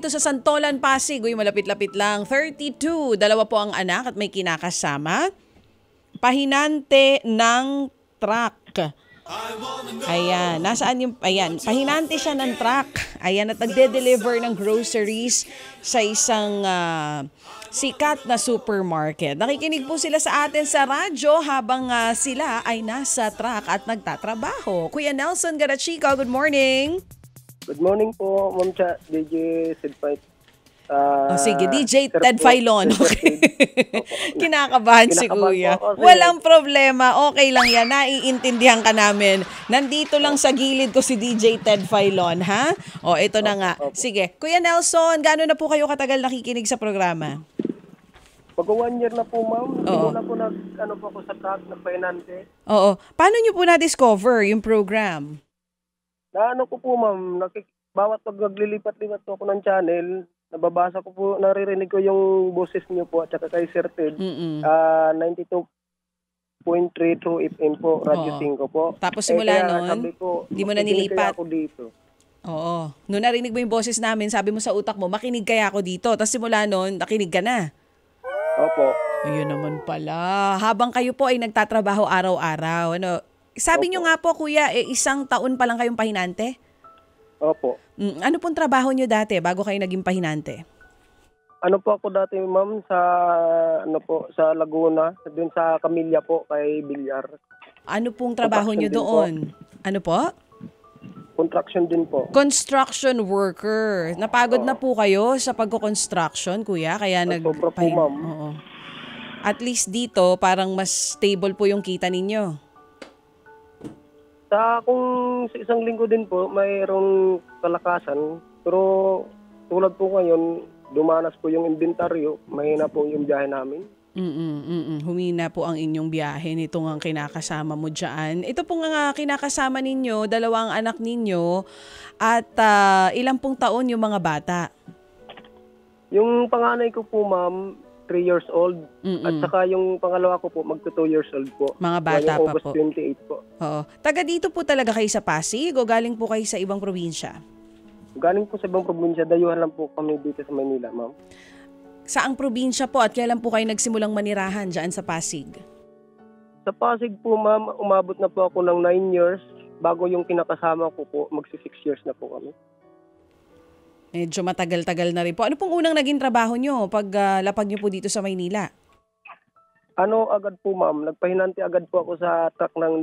Ito sa Santolan, Pasig. Uy, malapit-lapit lang. 32. Dalawa po ang anak at may kinakasama. Pahinante ng truck. Ayan, nasaan yung, ayan, pahinante siya ng truck. Ayan, at nagde-deliver ng groceries sa isang sikat na supermarket. Nakikinig po sila sa atin sa radyo habang sila ay nasa truck at nagtatrabaho. Kuya Nelson Garachico, good morning. Good morning po, Ma'am Cha, DJ Sidfight. Sige, DJ Ted Filon. Okay. Kinakabahan si Kuya. Walang problema. Okay lang yan. Naiintindihan ka namin. Nandito lang sa gilid ko si DJ Ted Filon, ha? O, ito na nga. Sige. Kuya Nelson, gaano na po kayo katagal nakikinig sa programa? Mag-1 year na po, ma'am. Simula po po ako sa truck, nagpahinante. Oo. Paano nyo po na-discover yung program? Naano ko po, ma'am, bawat pag naglilipat-lipat po ako ng channel, nababasa ko po, naririnig ko yung boses niyo po at saka kay Sir Ted. 92.3 True FM po, Radio 5 po. Tapos simula noon, hindi mo na nilipat. Ako dito. Oo. Noon narinig mo yung boses namin, sabi mo sa utak mo, makinig kaya ako dito. Tapos simula noon, nakinig ka na. Opo. Ayun naman pala. Habang kayo po ay nagtatrabaho araw-araw, ano, sabi nyo nga po, Kuya, 1 taon pa lang kayong pahinante? Opo. Ano pong trabaho nyo dati bago kayo naging pahinante? Ano po ako dati, ma'am, sa Laguna, dun sa Camilla po, kay Bilyar. Ano pong trabaho nyo doon? Ano po? Construction din po. Construction worker. Napagod na po kayo sa pagko-construction, Kuya? Kaya sobra po, ma'am. Oo. At least dito, parang mas stable po yung kita ninyo. Kung sa isang linggo din po, mayroong kalakasan. Pero tulad po ngayon, dumanas po yung inventaryo, mahina po yung biyahe namin. Humina po ang inyong biyahe nitong ang kinakasama mo dyan. Ito po nga kinakasama ninyo, 2 anak ninyo, at ilang pong taon yung mga bata? Yung panganay ko po, ma'am, 3 years old. At saka yung pangalawa ko po, magto 2 years old po. Mga bata pa August po. 28 po. Oo. Taga dito po talaga kayo sa Pasig o galing po kayo sa ibang probinsya? Galing po sa ibang probinsya, dayuhan lang po kami dito sa Manila, ma'am. Saang probinsya po at kailan po kayo nagsimulang manirahan dyan sa Pasig? Sa Pasig po, ma'am, umabot na po ako ng 9 years. Bago yung kinakasama ko po, magsi 6 years na po kami. Medyo matagal-tagal na rin po. Ano pong unang naging trabaho nyo pag lapag nyo po dito sa Maynila? Agad po, ma'am. Nagpahinante agad po ako sa truck ng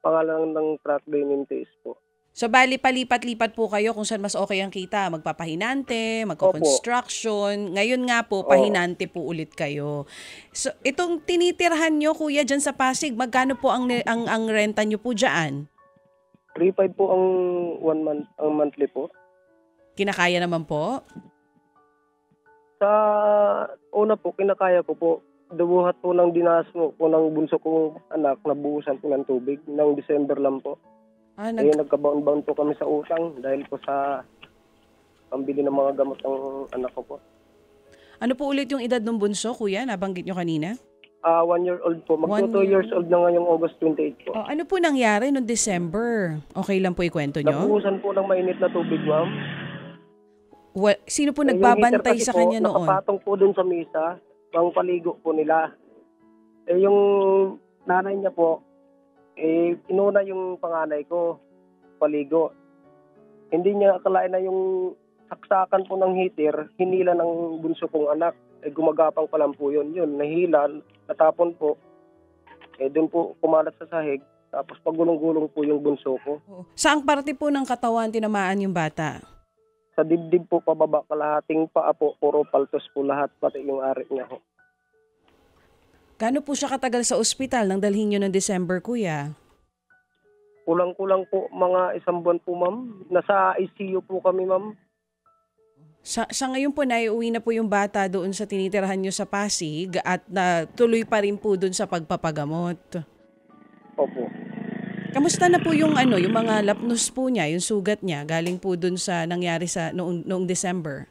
pangalan ng truck Benintes po. So bali palipat-lipat po kayo kung saan mas okay ang kita. Magpapahinante, magko-construction. Ngayon nga po, pahinante po ulit kayo. So itong tinitirhan nyo, Kuya, dyan sa Pasig, magkano po ang renta nyo po dyan? 3.5 po ang 1 month, ang monthly po. Kinakaya naman po? Sa una po, kinakaya ko po. Dubuhat po ng dinas mo po ng bunso kong anak, nabuhusan po ng tubig ng December lang po. Nagkabaon-baon po kami sa utang dahil po sa pambili ng mga gamot ng anak ko po. Ano po ulit yung edad ng bunso, Kuya? Nabanggit nyo kanina? 1 year old po. Magto 2 years old na ngayong August 28 po. Ano po nangyari noong December? Okay lang po ikwento nyo? Nabuhusan po ng mainit na tubig, ma'am. Sino po nagbabantay sa kanya noon? Nakapatong po dun sa misa, pang paligo po nila. Yung nanay niya po, inuna yung panganay ko, paligo. Hindi niya akalain na yung saksakan po ng heater, hinila ng bunso kong anak. Gumagapang pa lang po yun. Nahila, natapon po. Doon po kumalat sa sahig. Tapos pagulong-gulong po yung bunso ko. Saang parte po ng katawan tinamaan yung bata? Sa dibdib po pababa, kalahating paa po, puro paltos po lahat, pati yung ari niya ho. Gaano po siya katagal sa ospital nang dalhin nyo ng December, Kuya? Kulang-kulang po, mga 1 buwan po, ma'am. Nasa ICU po kami, ma'am. Sa ngayon po, naiuwi na po yung bata doon sa tinitirhan nyo sa Pasig at tuloy pa rin po doon sa pagpapagamot. Opo. Kamusta na po yung yung mga lapnos po niya, yung sugat niya galing po doon sa nangyari sa noong December?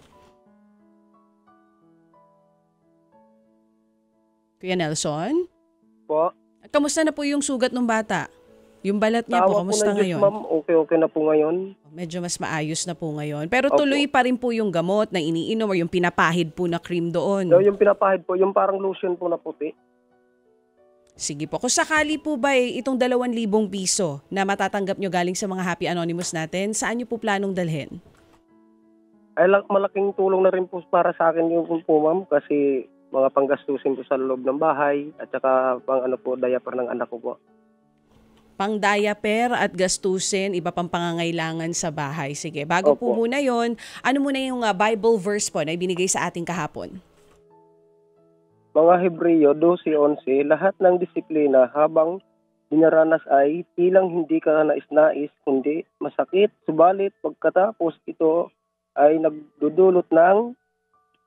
Kuya Nelson? Po. Kamusta na po yung sugat ng bata? Yung balat niya po, Sa awa po kamusta ng Diyos, ngayon? ma'am, okay na po ngayon. Medyo mas maayos na po ngayon. Pero Opo. tuloy pa rin po yung gamot na iniinom or yung pinapahid po na cream doon. Yung pinapahid po, yung parang lotion po na puti. Sige po. Kung sakali po ba itong 2,000 piso na matatanggap nyo galing sa mga Happy Anonymous natin, saan nyo po planong dalhin? Ay, malaking tulong na rin po para sa akin yung po, ma'am, kasi mga panggastusin po sa loob ng bahay at saka pang diaper ng anak ko po. Pang diaper at gastusin, iba pang pangangailangan sa bahay. Sige, bago po Opo. muna yon, ano muna yung Bible verse po na ibinigay sa ating kahapon? Mga Hebreo 12:11, lahat ng disiplina habang dinaranas ay tilang hindi ka nais-nais, kundi masakit, subalit pagkatapos ito ay nagdudulot ng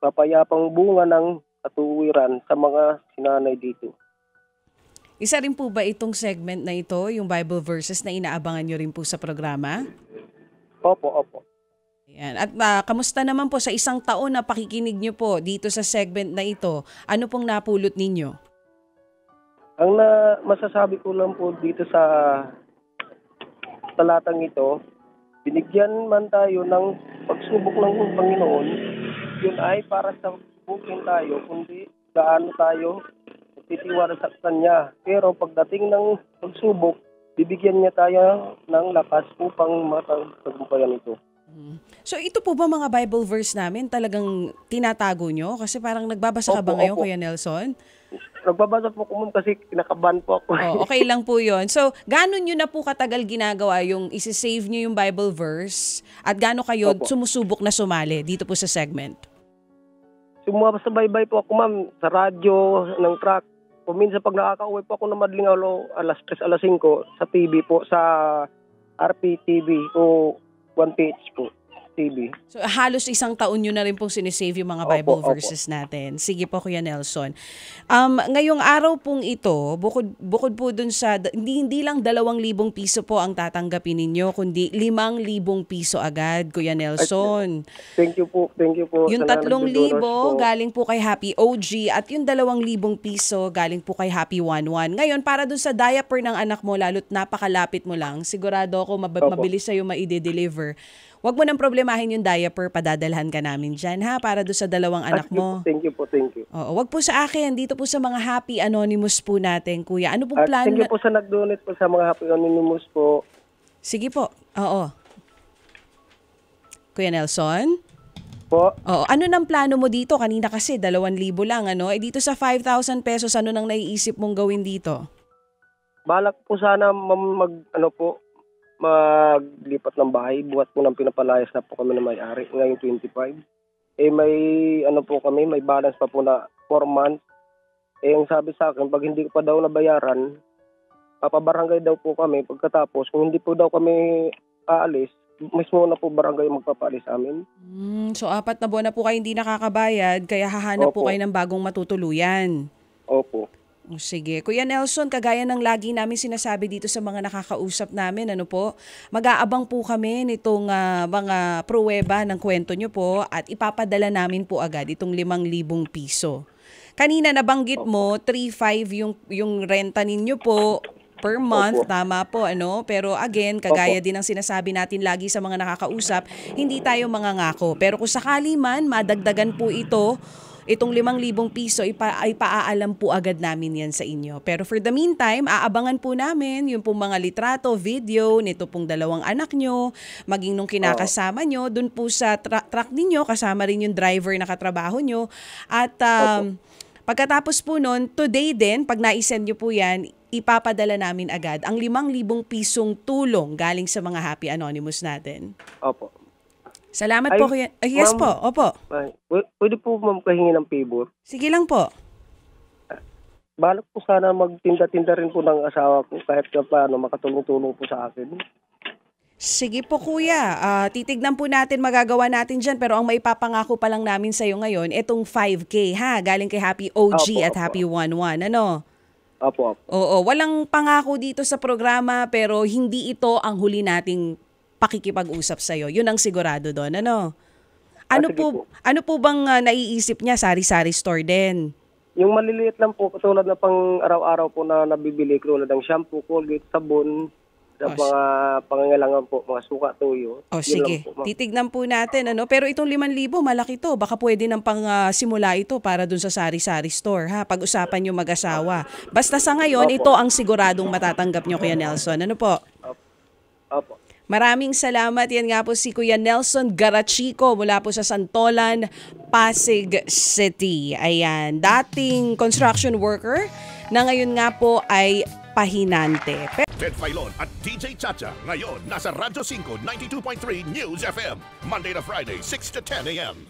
papayapang bunga ng katuwiran sa mga sinanay dito. Isa rin po ba itong segment na ito, yung Bible verses na inaabangan nyo rin po sa programa? Opo. Yan. At kamusta naman po sa isang taon na pakikinig nyo po dito sa segment na ito? Ano pong napulot ninyo? Ang masasabi ko lang po dito sa talatang ito, binigyan man tayo ng pagsubok ng Panginoon, yun ay para sa bukin tayo, kundi gaano tayo titiwala sa Kanya. Pero pagdating ng pagsubok, bibigyan niya tayo ng lakas upang matagpuyan ito. So ito po ba mga Bible verse namin talagang tinatago nyo? Kasi parang nagbabasa ka ba ngayon, Opo. Kuya Nelson? Nagbabasa po ko, ma'am, kasi kinakabahan po ako. Oh, okay lang po yon. So, gaano nyo na po katagal ginagawa yung isi-save nyo yung Bible verse at gaano kayo Opo. sumusubok na sumali dito po sa segment? Sumabaybay po ako, ma'am, sa radyo, ng truck. Minsan pag nakaka-uwi po ako na madaling alas 3, alas 5 sa TV po, sa RPTV o 1PH po, TV. So halos isang taon nyo na rin pong sinisave yung mga Bible verses natin. Sige po, Kuya Nelson. Ngayong araw pong ito, bukod po dun sa, hindi lang 2,000 piso po ang tatanggapin ninyo, kundi 5,000 piso agad, Kuya Nelson. Thank you po. Yung sa 3,000 nagdodonors po. galing po kay Happy OG at yung 2,000 piso galing po kay Happy 11. Ngayon, para dun sa diaper ng anak mo, lalo't napakalapit mo lang, sigurado ako mabilis sa'yo maide-deliver. Huwag mo nang problemahin yung diaper, padadalhan ka namin dyan, ha? Para doon sa 2 anak mo. Thank you po. Oo, wag po sa akin, dito po sa mga Happy Anonymous po natin, Kuya. Ano pong plan? Thank you po sa nag-donate po sa mga Happy Anonymous po. Sige po, oo. Kuya Nelson? Po, Oo, ano nang plano mo dito? Kanina kasi 2,000 lang, ano? Eh dito sa 5,000 pesos, ano nang naiisip mong gawin dito? balak po sana maglipat ng bahay. Buhat po ng pinapalayas na po kami na may-ari ngayong 25. May balance pa po na 4 months. Ang sabi sa akin, pag hindi ko pa daw nabayaran, papabarangay daw po kami. Pagkatapos, kung hindi po daw kami aalis, mismo na po barangay magpapalis sa amin. So 4 na buwan na po kayo hindi nakakabayad, kaya hahanap po Opo. kayo ng bagong matutuluyan. Opo. O, sige. Kuya Nelson, kagaya ng lagi namin sinasabi dito sa mga nakakausap namin, mag-aabang po kami nitong mga pruweba ng kwento nyo po at ipapadala namin po agad itong 5,000 piso. Kanina nabanggit mo, 3,500 yung renta ninyo po per month, Opo. tama po, Pero again, kagaya din ng sinasabi natin lagi sa mga nakakausap, hindi tayo mangangako. Pero kung sakali man, madagdagan po itong 5,000 piso, ay paaalam po agad namin yan sa inyo. Pero for the meantime, aabangan po namin yung pong mga litrato, video, nito pong 2 anak nyo, maging nung kinakasama nyo, dun po sa truck ninyo, kasama rin yung driver na katrabaho nyo. At pagkatapos po nun, today din, pag naisend nyo po yan, ipapadala namin agad ang 5,000 pisong tulong galing sa mga Happy Anonymous natin. Opo. Salamat po, Kuya. Yes ma'am. po, opo. Pwede po, ma'am, kahingi ng favor. Sige lang po. Balak po sana magtinda-tinda rin po ng asawa ko kahit paano makatulong-tulong po sa akin. Sige po, Kuya. Titignan po natin, magagawa natin dyan. Pero ang maipapangako pa lang namin sa'yo ngayon, itong 5K, ha? Galing kay Happy OG at Opo. Happy 11, Opo. Oo, walang pangako dito sa programa, pero hindi ito ang huli nating pakikipag-usap sa'yo. Yun ang sigurado doon, Ano sige po, po. ano po bang naiisip niya? Sari-sari store din. Yung maliliit lang po, katulad na pang araw-araw po na nabibili, katulad ng shampoo, Colgate, sabon, Sa O, mga pangangailangan po, mga suka, tuyo. O Yun sige, lang po, ma'am. titignan po natin ano. Pero itong 5,000 malaki to. Baka pwede nang pang simula ito para dun sa sari-sari store ha. Pag-usapan yung mag-asawa. Basta sa ngayon, Opo. ito ang siguradong matatanggap nyo, Kuya Nelson. Ano po? Opo. Maraming salamat. Yan nga po si Kuya Nelson Garachico mula po sa Santolan, Pasig City. Ayan, dating construction worker na ngayon nga po ay pahinante. Ted Filon at DJ Chacha. Ngayon, nasa Radyo 5, 92.3 News FM. Monday to Friday, 6 to 10 a.m.